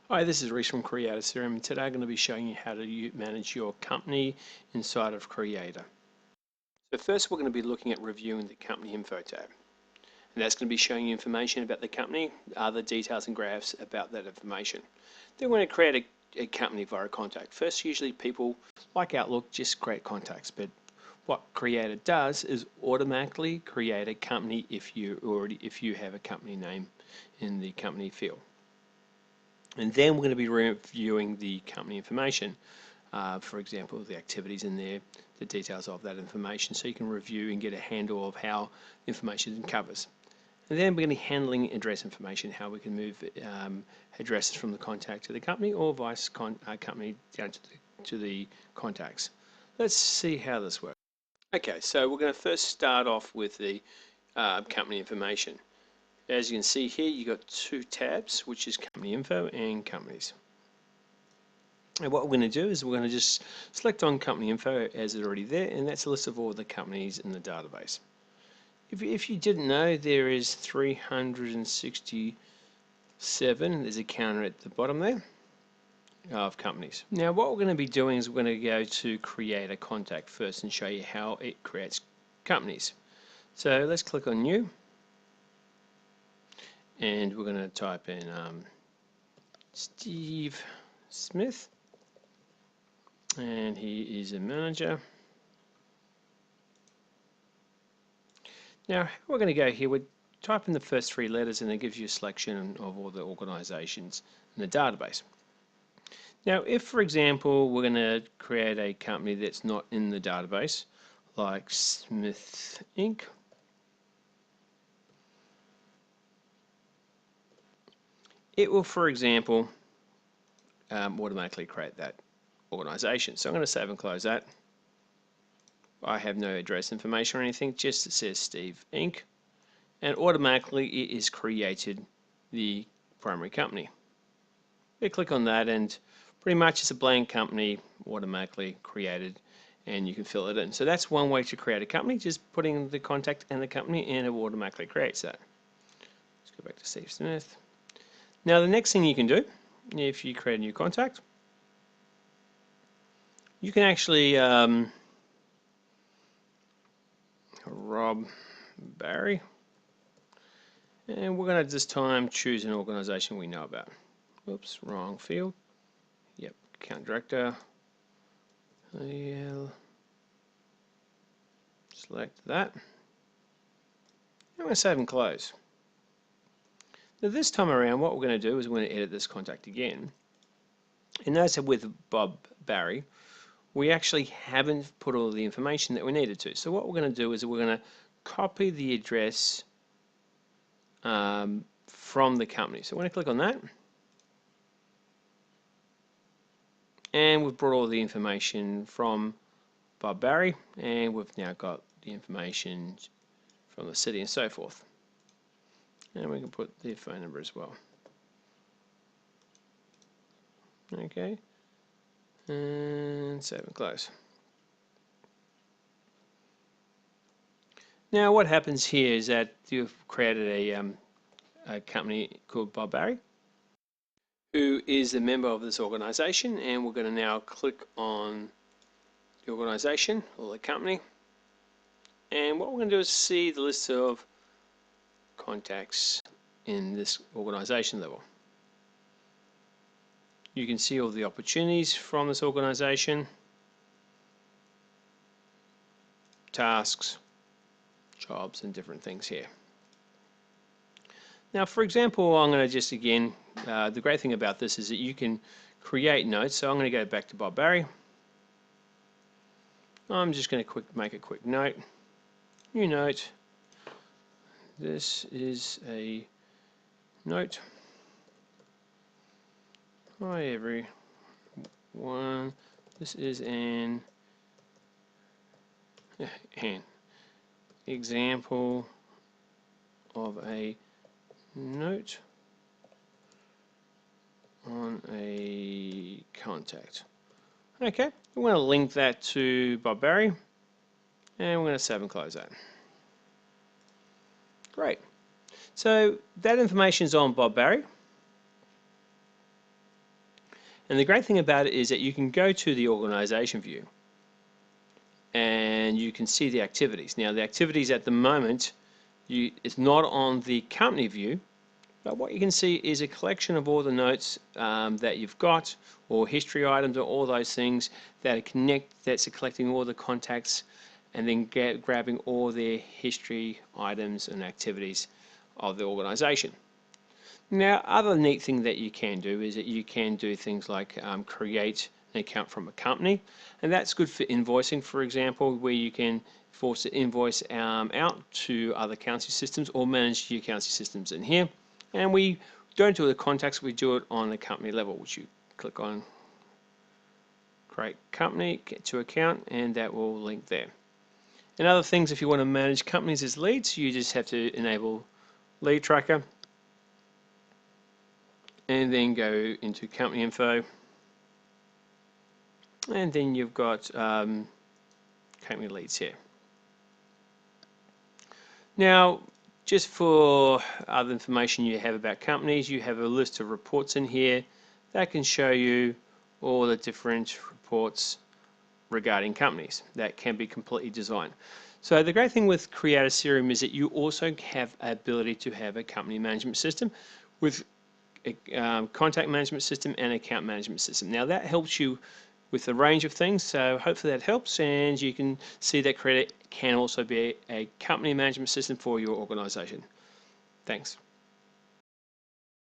Hi, this is Reese from Creatacrm, and today I'm going to be showing you how to manage your company inside of Creator. So first we're going to be looking at reviewing the company info tab. And that's going to be showing you information about the company, other details and graphs about that information. Then we're going to create a company via contact. First, usually people like Outlook just create contacts, but what Creator does is automatically create a company if you have a company name in the company field. And then we're going to be reviewing the company information. For example, the activities in there, the details of that information, so you can review and get a handle of how information covers. And then we're going to be handling address information, how we can move addresses from the contact to the company or vice company down to the contacts. Let's see how this works. Okay, so we're going to first start off with the company information. As you can see here, you've got two tabs, which is company info and companies. And what we're going to do is we're going to just select on company info as it's already there, and that's a list of all the companies in the database. If you didn't know, there is 367, there's a counter at the bottom there, of companies. Now what we're going to be doing is we're going to go to create a contact first and show you how it creates companies. So let's click on new. And we're going to type in Steve Smith, and he is a manager. Now we're going to go here, we type in the first three letters and it gives you a selection of all the organizations in the database. Now if, for example, we're going to create a company that's not in the database, like Smith Inc., it will, for example, automatically create that organization. So I'm going to save and close that. I have no address information or anything, just it says Steve Inc. And automatically it is created the primary company. You click on that and pretty much it's a blank company automatically created, and you can fill it in. So that's one way to create a company, just putting the contact and the company, and it automatically creates that. Let's go back to Steve Smith. Now the next thing you can do, if you create a new contact, you can actually Rob Barry, and we're going to this time choose an organization we know about. Oops, wrong field. Yep, account director. Select that. I'm going to save and close. Now this time around, what we're going to do is we're going to edit this contact again. And notice that with Bob Barry, we actually haven't put all the information that we needed to. So what we're going to do is we're going to copy the address from the company. So we're going to click on that. And we've brought all the information from Bob Barry, and we've now got the information from the city and so forth. And we can put the phone number as well. Okay, and save and close. Now what happens here is that you've created a company called Bob Barry, who is a member of this organization, and we're going to now click on the organization or the company, and what we're going to do is see the list of contacts in this organization level. You can see all the opportunities from this organization, tasks, jobs, and different things here. Now for example, I'm going to just again, the great thing about this is that you can create notes. So I'm going to go back to Bob Barry. I'm just going to make a quick note. New note. This is a note. Hi everyone. This is an example of a note on a contact. Okay, we're going to link that to Bob Barry, and we're going to save and close that. Great. So that information is on Bob Barry. And the great thing about it is that you can go to the organization view and you can see the activities. Now the activities at the moment, it's not on the company view, but what you can see is a collection of all the notes that you've got, or history items, or all those things that are that's collecting all the contacts and then grabbing all their history items and activities of the organization. Now, other neat thing that you can do is that you can do things like create an account from a company, and that's good for invoicing, for example, where you can force the invoice out to other accounting systems or manage your accounting systems in here. And we don't do the contacts, we do it on the company level, which you click on create company, get to account, and that will link there. And other things, if you want to manage companies as leads, you just have to enable lead tracker and then go into company info, and then you've got company leads here. Now, just for other information you have about companies, you have a list of reports in here that can show you all the different reports regarding companies that can be completely designed. So the great thing with Creatacrm is that you also have the ability to have a company management system with a contact management system and account management system. Now that helps you with a range of things, so hopefully that helps, and you can see that Creator can also be a company management system for your organization. Thanks.